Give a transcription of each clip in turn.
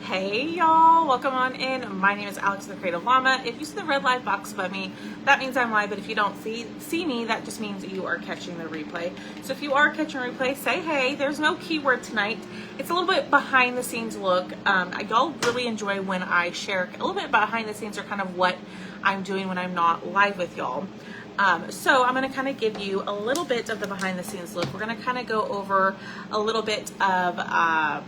Hey y'all, welcome on in. My name is Alex the Creative Llama. If you see the red live box above me, that means I'm live, but if you don't see me, that just means you are catching the replay. So if you are catching a replay, say hey. There's no keyword tonight. It's a little bit behind the scenes look. Y'all really enjoy when I share a little bit behind the scenes or kind of what I'm doing when I'm not live with y'all. So I'm going to kind of give you a little bit of the behind the scenes look. We're going to kind of go over a little bit of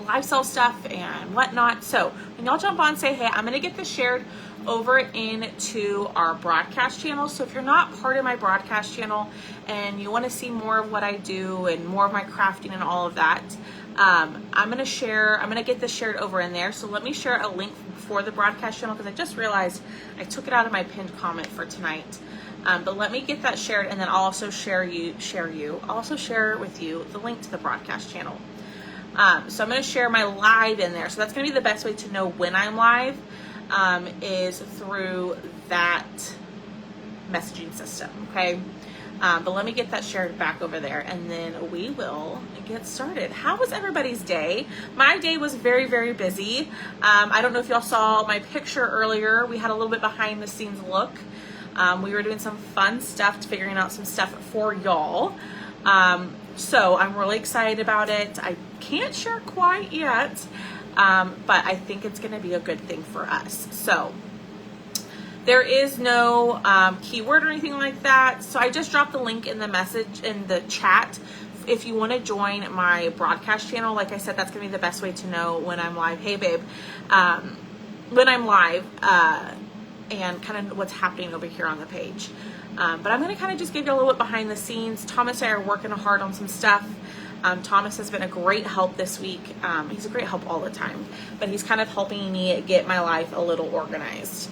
lifestyle stuff and whatnot. So when y'all jump on, say hey. I'm going to get this shared over into our broadcast channel. So if you're not part of my broadcast channel and you want to see more of what I do and more of my crafting and all of that, I'm going to get this shared over in there. So let me share a link for the broadcast channel because I just realized I took it out of my pinned comment for tonight. But let me get that shared, and then I'll also share with you the link to the broadcast channel. So I'm going to share my live in there. So that's going to be the best way to know when I'm live, is through that messaging system. Okay. But let me get that shared back over there, and then we will get started. How was everybody's day? My day was very, very busy. I don't know if y'all saw my picture earlier. We had a little bit behind the scenes look. We were doing some fun stuff, figuring out some stuff for y'all. So I'm really excited about it. I can't share quite yet, but I think it's going to be a good thing for us. So there is no keyword or anything like that. So I just dropped the link in the message in the chat. If you want to join my broadcast channel, like I said, that's going to be the best way to know when I'm live. Hey, babe. When I'm live and kind of what's happening over here on the page. But I'm going to kind of just give you a little bit behind the scenes. Thomas and I are working hard on some stuff. Thomas has been a great help this week. He's a great help all the time, but he's kind of helping me get my life a little organized.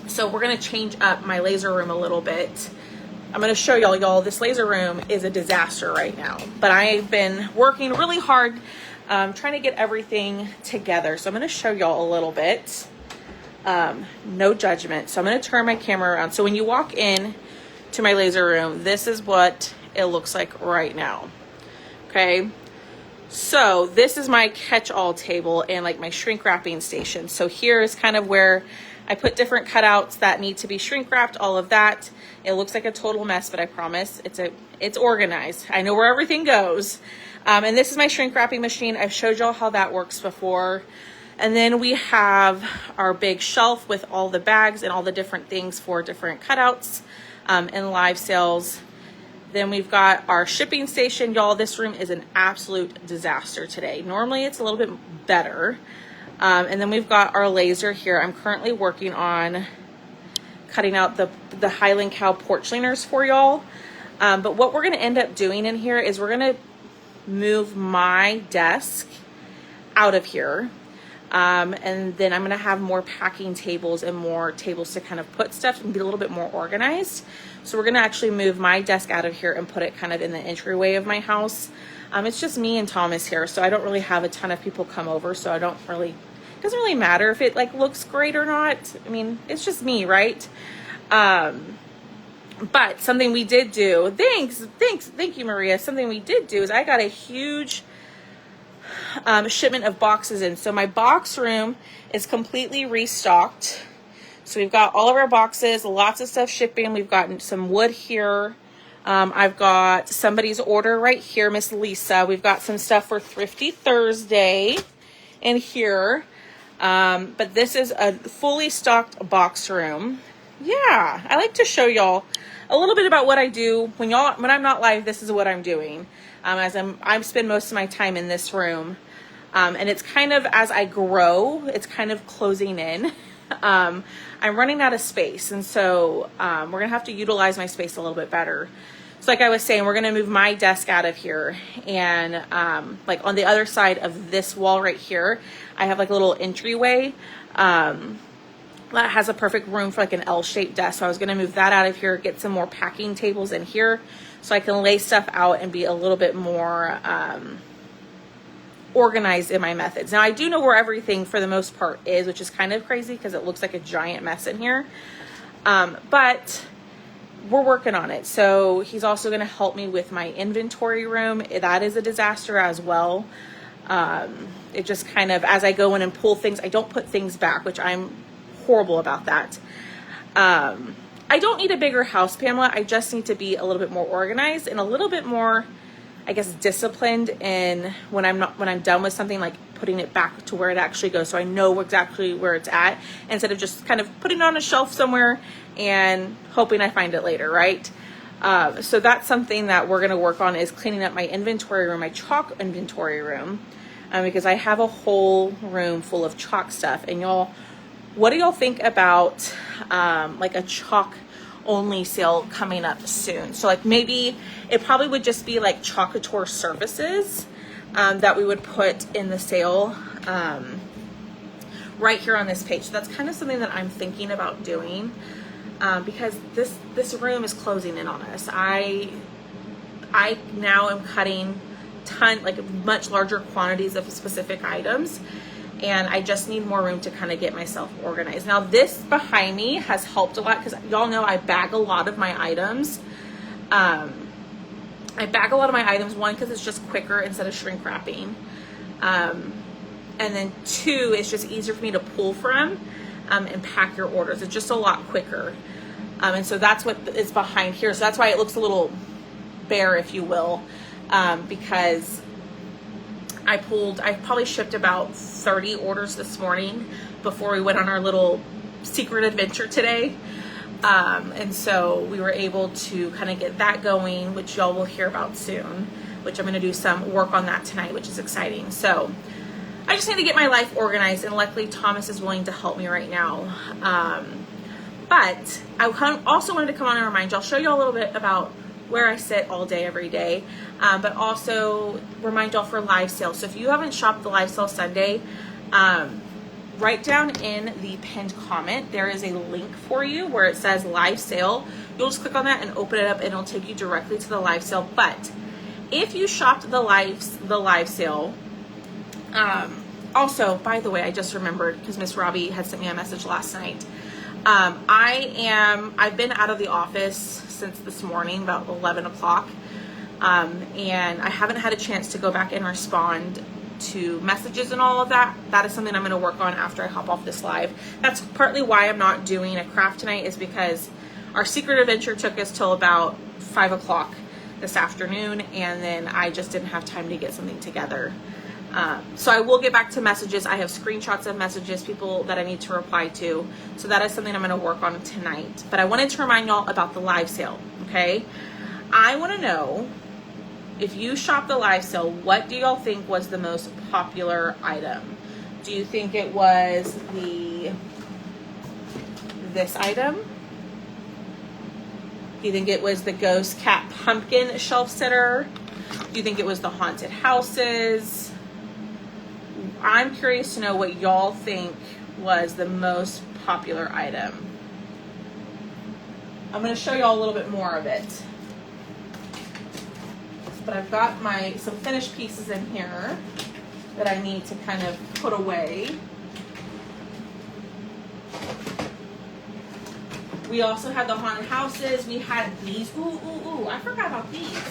So we're going to change up my laser room a little bit. I'm going to show y'all, this laser room is a disaster right now, but I've been working really hard, trying to get everything together. So I'm going to show y'all a little bit. No judgment. So I'm going to turn my camera around. So when you walk in to my laser room, this is what it looks like right now. Okay. So this is my catch-all table and like my shrink wrapping station. So here is kind of where I put different cutouts that need to be shrink wrapped, all of that. It looks like a total mess, but I promise it's organized. I know where everything goes. And this is my shrink wrapping machine. I've showed y'all how that works before. And then we have our big shelf with all the bags and all the different things for different cutouts and live sales. Then we've got our shipping station. Y'all, this room is an absolute disaster today. Normally it's a little bit better. And then we've got our laser here. I'm currently working on cutting out the Highland Cow porch leaners for y'all. But what we're going to end up doing in here is we're going to move my desk out of here. And then I'm going to have more packing tables and more tables to kind of put stuff and be a little bit more organized. So we're going to actually move my desk out of here and put it kind of in the entryway of my house. It's just me and Thomas here, so I don't really have a ton of people come over, so it doesn't really matter if it like looks great or not. I mean, it's just me, right? But something we did do, thank you, Maria. Something we did do is I got a huge shipment of boxes in. So my box room is completely restocked. So we've got all of our boxes, lots of stuff shipping. We've gotten some wood here. I've got somebody's order right here, Miss Lisa. We've got some stuff for Thrifty Thursday in here. But this is a fully stocked box room. Yeah, I like to show y'all a little bit about what I do when I'm not live. This is what I'm doing. As I spend most of my time in this room. And it's kind of, as I grow, it's kind of closing in. I'm running out of space. And so, we're going to have to utilize my space a little bit better. So like I was saying, we're going to move my desk out of here. And, like on the other side of this wall right here, I have like a little entryway, that has a perfect room for like an L-shaped desk. So I was going to move that out of here, get some more packing tables in here so I can lay stuff out and be a little bit more, organized in my methods. Now I do know where everything for the most part is, which is kind of crazy because it looks like a giant mess in here. But we're working on it. So he's also going to help me with my inventory room. That is a disaster as well. It just kind of, as I go in and pull things, I don't put things back, which I'm horrible about that. I don't need a bigger house, Pamela. I just need to be a little bit more organized and a little bit more, I guess, disciplined in when I'm done with something, like putting it back to where it actually goes, so I know exactly where it's at, instead of just kind of putting it on a shelf somewhere and hoping I find it later, right? So that's something that we're going to work on, is cleaning up my inventory room, my chalk inventory room, because I have a whole room full of chalk stuff. And y'all, what do y'all think about like a chalk only sale coming up soon? So like maybe it probably would just be like Chalkator surfaces that we would put in the sale right here on this page. So that's kind of something that I'm thinking about doing, because this room is closing in on us. I now am cutting much larger quantities of specific items, and I just need more room to kind of get myself organized. Now this behind me has helped a lot, because y'all know I bag a lot of my items. One, because it's just quicker instead of shrink wrapping. And then two, it's just easier for me to pull from and pack your orders. It's just a lot quicker. And so that's what is behind here. So that's why it looks a little bare, if you will, because I probably shipped about 30 orders this morning before we went on our little secret adventure today. And so we were able to kind of get that going, which y'all will hear about soon, which I'm going to do some work on that tonight, which is exciting. So I just need to get my life organized, and luckily Thomas is willing to help me right now. But I also wanted to come on and remind y'all, show you a little bit about where I sit all day, every day, but also remind y'all for live sale. So if you haven't shopped the live sale Sunday, right down in the pinned comment, there is a link for you where it says live sale. You'll just click on that and open it up, and it'll take you directly to the live sale. But if you shopped the live sale, also, by the way, I just remembered, because Miss Robbie had sent me a message last night. I've been out of the office since this morning, about 11 o'clock. And I haven't had a chance to go back and respond to messages and all of that. That is something I'm going to work on after I hop off this live. That's partly why I'm not doing a craft tonight, is because our secret adventure took us till about 5 o'clock this afternoon, and then I just didn't have time to get something together. So I will get back to messages. I have screenshots of messages, people that I need to reply to. So that is something I'm going to work on tonight. But I wanted to remind y'all about the live sale, okay? I want to know, if you shop the live sale, what do y'all think was the most popular item? Do you think it was this item? Do you think it was the Ghost Cat Pumpkin Shelf Sitter? Do you think it was the Haunted Houses? I'm curious to know what y'all think was the most popular item. I'm going to show y'all a little bit more of it. But I've got some finished pieces in here that I need to kind of put away. We also had the Haunted Houses. We had these. Ooh, I forgot about these.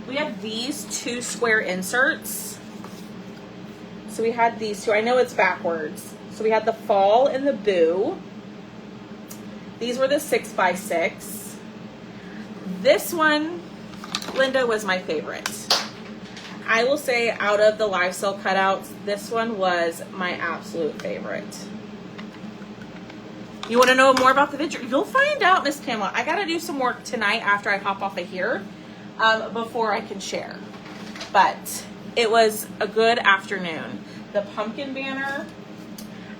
We had these 2 square inserts. So we had these 2. I know it's backwards. So we had the Fall and the Boo. These were the 6x6. This one, Linda, was my favorite. I will say, out of the live sale cutouts, this one was my absolute favorite. You want to know more about the venture? You'll find out, Miss Pamela. I got to do some work tonight after I hop off of here before I can share. But it was a good afternoon. The pumpkin banner,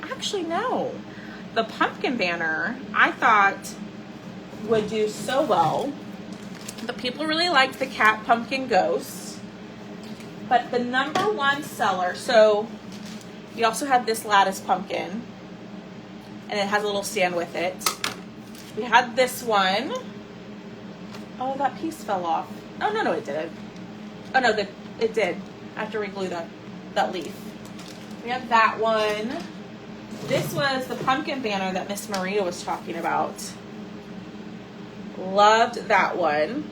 actually no. The pumpkin banner, I thought would do so well. The people really liked the cat pumpkin ghosts. But the #1 seller, so we also had this lattice pumpkin, and it has a little stand with it. We had this one. Oh, that piece fell off. Oh, no, it didn't. Oh, no, it did. I have to re-glue that leaf. We have that one. This was the pumpkin banner that Miss Maria was talking about. Loved that one.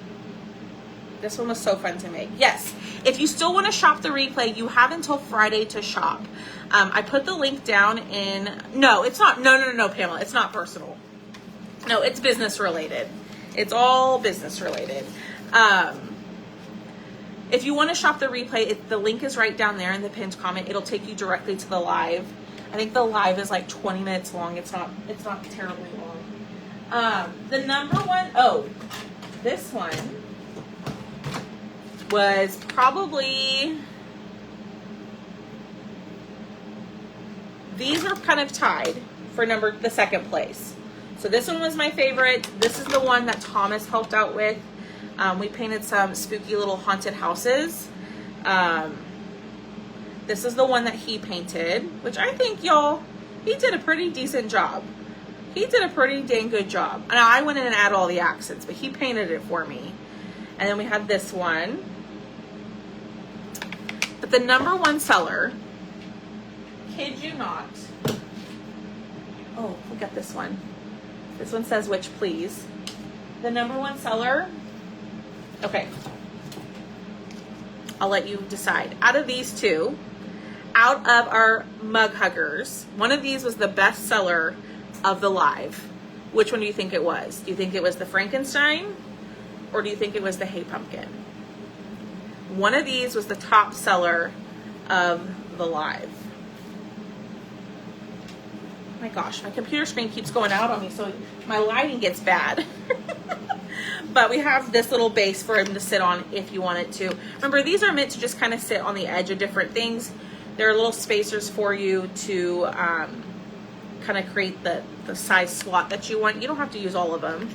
This one was so fun to make. Yes, If you still want to shop the replay, you have until Friday to shop. I put the link down in, no, it's not, no, Pamela, it's not personal. No, it's business related. It's all business related. If you want to shop the replay, the link is right down there in the pinned comment. It'll take you directly to the live. I think the live is like 20 minutes long. It's not terribly long. The number one, this one was probably, these are kind of tied for the second place. So this one was my favorite. This is the one that Thomas helped out with. We painted some spooky little haunted houses. This is the one that he painted, which I think, y'all, he did a pretty decent job. He did a pretty dang good job. And I went in and added all the accents, but he painted it for me. And then we had this one. But the number one seller, kid you not. Oh, look at this one. This one says, which please. The number one seller, okay, I'll let you decide. Out of these two, out of our mug huggers, one of these was the best seller of the live. Which one do you think it was? Do you think it was the Frankenstein, or do you think it was the Hey Pumpkin? One of these was the top seller of the live. My gosh, my computer screen keeps going out on me, so my lighting gets bad. But we have this little base for him to sit on if you wanted to. Remember, these are meant to just kind of sit on the edge of different things. There are little spacers for you to kind of create the size slot that you want. You don't have to use all of them.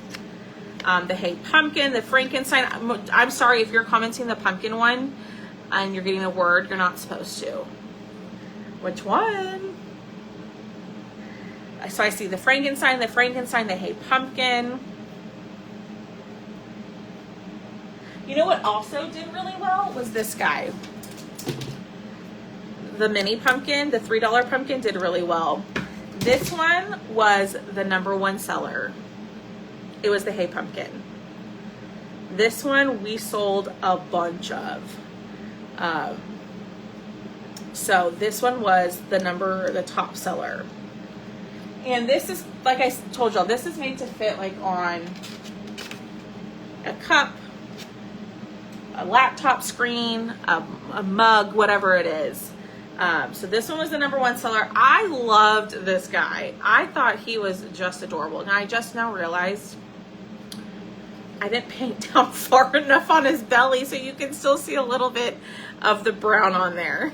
The Hey Pumpkin, the Frankenstein. I'm sorry if you're commenting the pumpkin one and you're getting a word, you're not supposed to. Which one? So I see the Frankenstein, the Hey Pumpkin. You know what also did really well was this guy. The mini pumpkin, the $3 pumpkin did really well. This one was the number one seller. It was the Hey Pumpkin. This one we sold a bunch of. So this one was the top seller. And this is, like I told y'all, this is made to fit like on a cup, a laptop screen, a mug, whatever it is. So this one was the number one seller. I loved this guy. I thought he was just adorable. And I just now realized I didn't paint down far enough on his belly, so you can still see a little bit of the brown on there.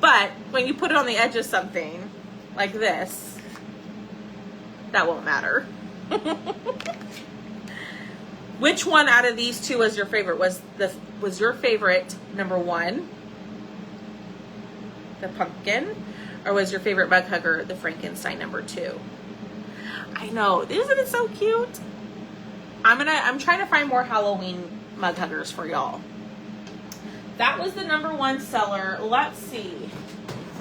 But when you put it on the edge of something like this, that won't matter. Which one out of these two was your favorite? Was your favorite number one, the pumpkin, or was your favorite mug hugger the Frankenstein number two? I know, isn't it so cute? I'm trying to find more Halloween mug huggers for y'all. That was the number one seller. Let's see.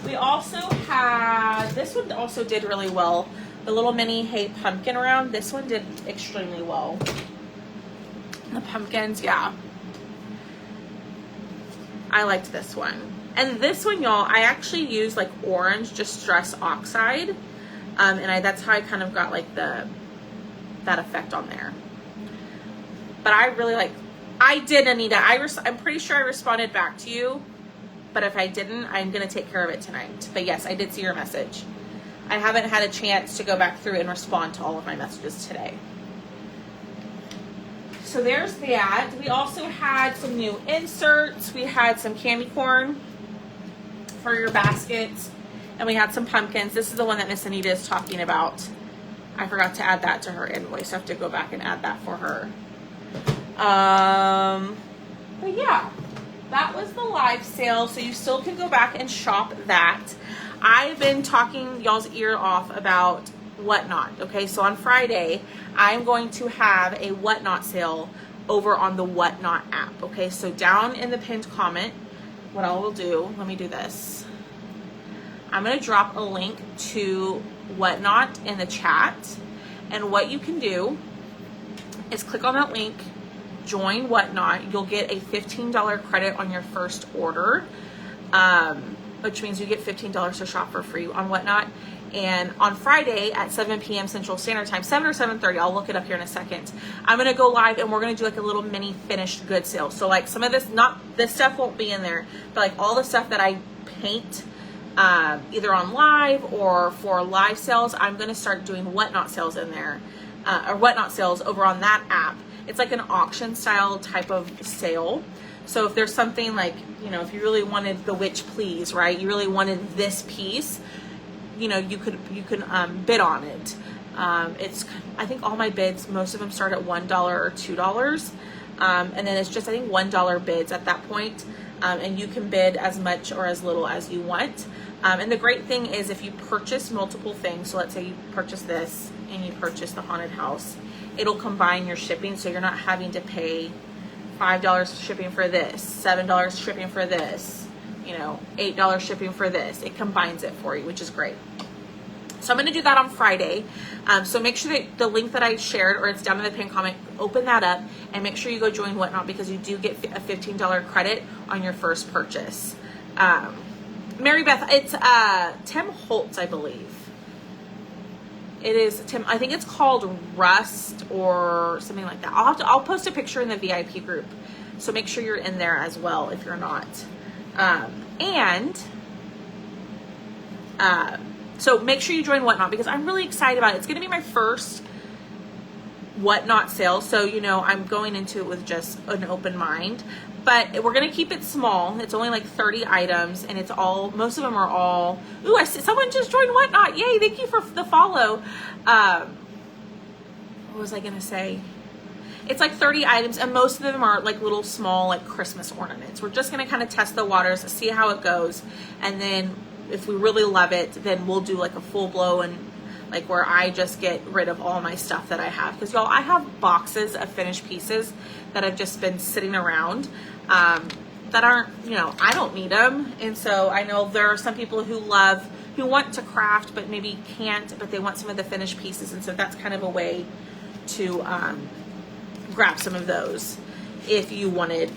We also had, this one also did really well. The little mini Hey Pumpkin round. This one did extremely well. The pumpkins, yeah. I liked this one. And this one, y'all, I actually used like orange distress oxide. And that's how I kind of got like that effect on there. But I really I did, Anita. I'm pretty sure I responded back to you. But if I didn't, I'm going to take care of it tonight. But yes, I did see your message. I haven't had a chance to go back through and respond to all of my messages today. So there's that. We also had some new inserts. We had some candy corn for your baskets. And we had some pumpkins. This is the one that Miss Anita is talking about. I forgot to add that to her invoice. I have to go back and add that for her. But yeah, that was the live sale. So you still can go back and shop that. I've been talking y'all's ear off about Whatnot. Okay, so on Friday, I'm going to have a Whatnot sale over on the Whatnot app. Okay, so down in the pinned comment, what I will do, let me do this. I'm going to drop a link to Whatnot in the chat. And what you can do is click on that link join Whatnot, you'll get a $15 credit on your first order, which means you get $15 to shop for free on Whatnot. And on Friday at 7 p.m. Central Standard Time, 7 or 7:30, I'll look it up here in a second, I'm going to go live and we're going to do like a little mini finished goods sale. So like some of this, not this stuff won't be in there, but like all the stuff that I paint, either on live or for live sales, I'm going to start doing Whatnot sales in there, or Whatnot sales over on that app. It's like an auction style type of sale. So if there's something like, you know, if you really wanted the Witch Please, right? You really wanted this piece, you know, you could bid on it. It's, I think all my bids, most of them start at $1 or $2. And then it's just, I think $1 bids at that point. And you can bid as much or as little as you want. And the great thing is if you purchase multiple things, so let's say you purchase this and you purchase the haunted house, it'll combine your shipping. So you're not having to pay $5 shipping for this, $7 shipping for this, you know, $8 shipping for this. It combines it for you, which is great. So I'm going to do that on Friday. So make sure that the link that I shared, or it's down in the pinned comment, open that up and make sure you go join Whatnot, because you do get a $15 credit on your first purchase. Mary Beth, it's Tim Holtz, I believe. It is Tim. I think it's called Rust or something like that. I'll post a picture in the VIP group, so make sure you're in there as well if you're not. So make sure you join Whatnot, because I'm really excited about it. It's going to be my first Whatnot sale. So, you know, I'm going into it with just an open mind, but we're going to keep it small. It's only like 30 items, and it's all, most of them are all, ooh, I see someone just joined Whatnot. Yay. Thank you for the follow. What was I going to say? It's like 30 items, and most of them are like little small, like Christmas ornaments. We're just going to kind of test the waters, see how it goes. And then if we really love it, then we'll do like a full blow, and like where I just get rid of all my stuff that I have. Because y'all, I have boxes of finished pieces that have just been sitting around that aren't, you know, I don't need them. And so I know there are some people who want to craft, but maybe can't, but they want some of the finished pieces. And so that's kind of a way to grab some of those if you wanted,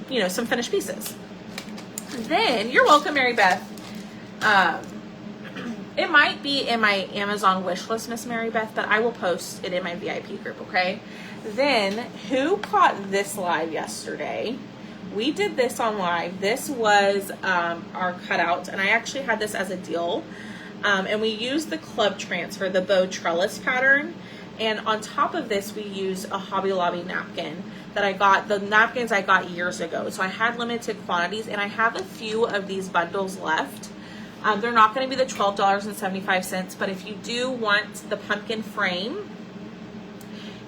you know, some finished pieces. Then, you're welcome, Mary Beth. It might be in my Amazon wish list, Miss Mary Beth, but I will post it in my VIP group, okay? Then, who caught this live yesterday? We did this on live. This was our cutout, and I actually had this as a deal. And we used the club transfer, the bow trellis pattern. And on top of this, we used a Hobby Lobby napkin that I got. The napkins I got years ago. So I had limited quantities, and I have a few of these bundles left. They're not going to be the $12.75, but if you do want the pumpkin frame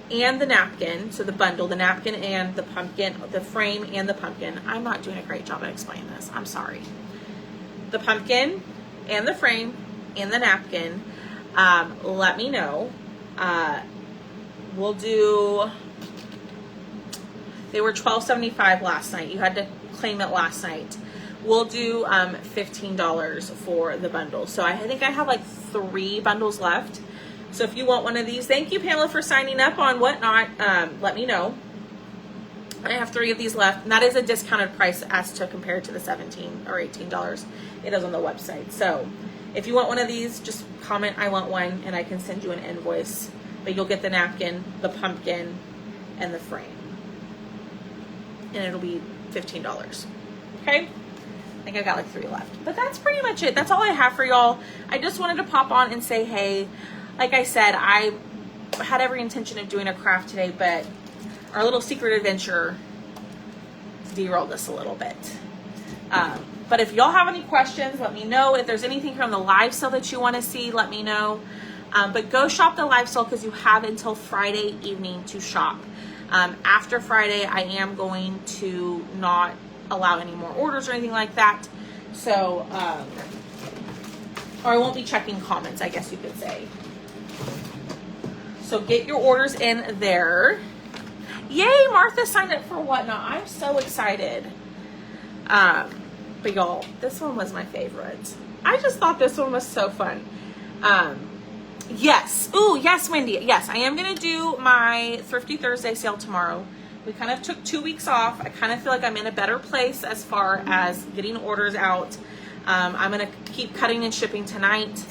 and the napkin, so the bundle, the napkin and the pumpkin, the frame and the pumpkin. I'm not doing a great job at explaining this. I'm sorry. The pumpkin and the frame and the napkin, let me know. We'll do, they were $12.75 last night. You had to claim it last night. We'll do $15 for the bundle. So I think I have like 3 bundles left. So if you want one of these, thank you, Pamela, for signing up on Whatnot. Let me know. I have 3 of these left, and that is a discounted price as to compared to the $17 or $18 it is on the website. So if you want one of these, just comment I want one, and I can send you an invoice. But you'll get the napkin, the pumpkin, and the frame. And it'll be $15. Okay? I think I got like 3 left. But that's pretty much it. That's all I have for y'all. I just wanted to pop on and say, hey, like I said, I had every intention of doing a craft today, but our little secret adventure derailed us a little bit. But if y'all have any questions, let me know. If there's anything from the live sale that you want to see, let me know. But go shop the live sale, because you have until Friday evening to shop. After Friday, I am going to not allow any more orders or anything like that. So, or I won't be checking comments, I guess you could say. So get your orders in there. Yay, Martha signed up for Whatnot. I'm so excited. But y'all, this one was my favorite. I just thought this one was so fun. Yes. Ooh, yes, Wendy. Yes, I am going to do my Thrifty Thursday sale tomorrow. We kind of took 2 weeks off. I kind of feel like I'm in a better place as far as getting orders out. I'm going to keep cutting and shipping tonight.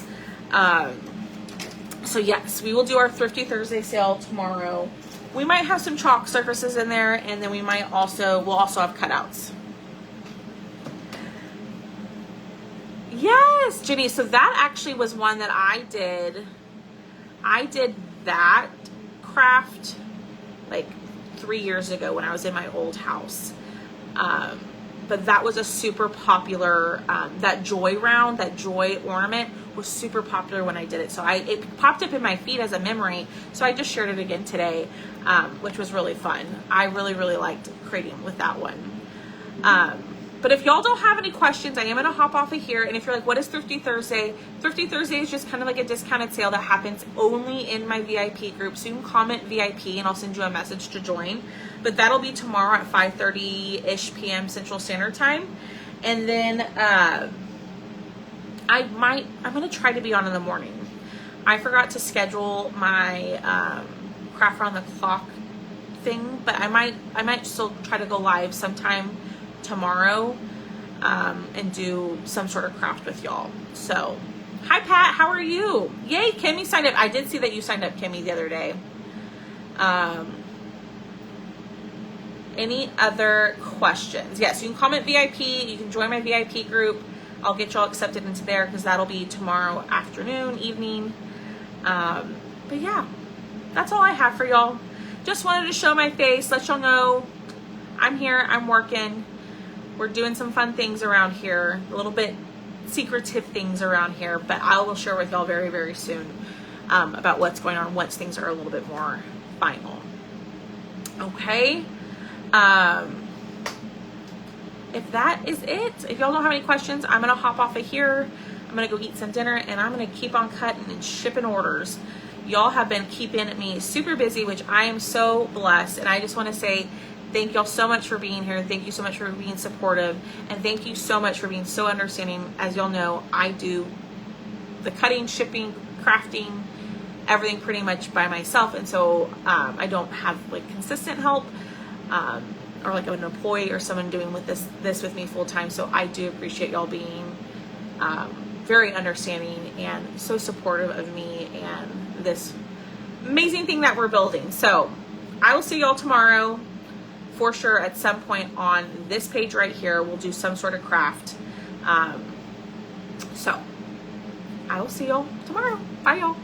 So yes, we will do our Thrifty Thursday sale tomorrow. We might have some chalk surfaces in there, and then we'll also have cutouts. Yes, Jenny. So that actually was one that I did. I did that craft like 3 years ago when I was in my old house. But that was a super popular, that joy round, that joy ornament was super popular when I did it. So it popped up in my feed as a memory. So I just shared it again today, which was really fun. I really, really liked creating with that one. But if y'all don't have any questions, I am going to hop off of here. And if you're like, what is Thrifty Thursday? Thrifty Thursday is just kind of like a discounted sale that happens only in my VIP group. So you can comment VIP and I'll send you a message to join. But that'll be tomorrow at 5:30-ish p.m. Central Standard Time. And then I'm going to try to be on in the morning. I forgot to schedule my craft around the clock thing, but I might still try to go live sometime tomorrow and do some sort of craft with y'all. So hi Pat, how are you? Yay, Kimmy signed up. I did see that you signed up, Kimmy, the other day. Any other questions? Yes, you can comment VIP, you can join my VIP group. I'll get y'all accepted into there because that'll be tomorrow afternoon, evening. But yeah, that's all I have for y'all. Just wanted to show my face, let y'all know I'm here, I'm working. We're doing some fun things around here, a little bit secretive things around here, but I will share with y'all very, very soon about what's going on once things are a little bit more final. Okay. If that is it, if y'all don't have any questions, I'm going to hop off of here. I'm going to go eat some dinner and I'm going to keep on cutting and shipping orders. Y'all have been keeping me super busy, which I am so blessed. And I just want to say thank y'all so much for being here. Thank you so much for being supportive. And thank you so much for being so understanding. As y'all know, I do the cutting, shipping, crafting, everything pretty much by myself. And so I don't have like consistent help or like an employee or someone doing this with me full time. So I do appreciate y'all being very understanding and so supportive of me and this amazing thing that we're building. So I will see y'all tomorrow. For sure, at some point on this page right here, we'll do some sort of craft. So I will see y'all tomorrow. Bye, y'all.